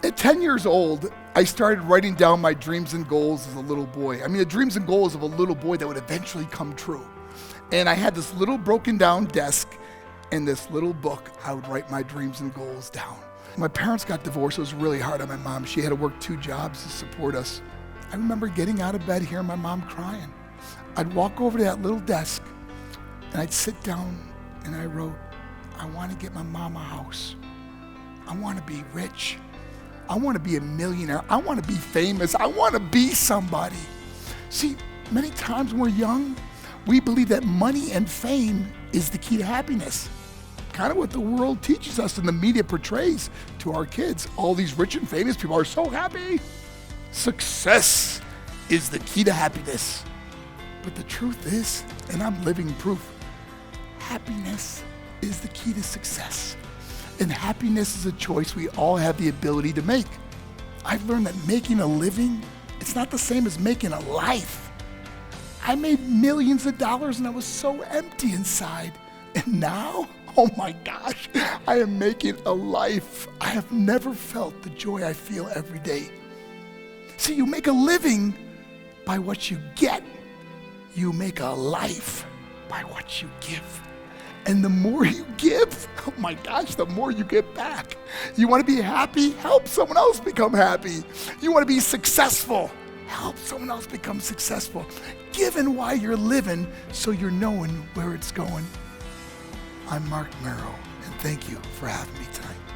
At 10 years old, I started writing down my dreams and goals as a little boy. I mean, the dreams and goals of a little boy that would eventually come true. And I had this little broken down desk and this little book. I would write my dreams and goals down. My parents got divorced. It was really hard on my mom. She had to work 2 jobs to support us. I remember getting out of bed, hearing my mom crying. I'd walk over to that little desk and I'd sit down and I wrote, I want to get my mom a house. I want to be rich. I want to be a millionaire. I want to be famous. I want to be somebody. See, many times when we're young, we believe that money and fame is the key to happiness. Kind of what the world teaches us and the media portrays to our kids. All these rich and famous people are so happy. Success is the key to happiness. But the truth is, and I'm living proof, happiness is the key to success. And happiness is a choice we all have the ability to make. I've learned that making a living, it's not the same as making a life. I made millions of dollars and I was so empty inside. And now, oh my gosh, I am making a life. I have never felt the joy I feel every day. See, you make a living by what you get. You make a life by what you give. And the more you give, oh my gosh, the more you get back. You want to be happy? Help someone else become happy. You want to be successful? Help someone else become successful. Giving while you're living so you're knowing where it's going. I'm Marc Mero, and thank you for having me tonight.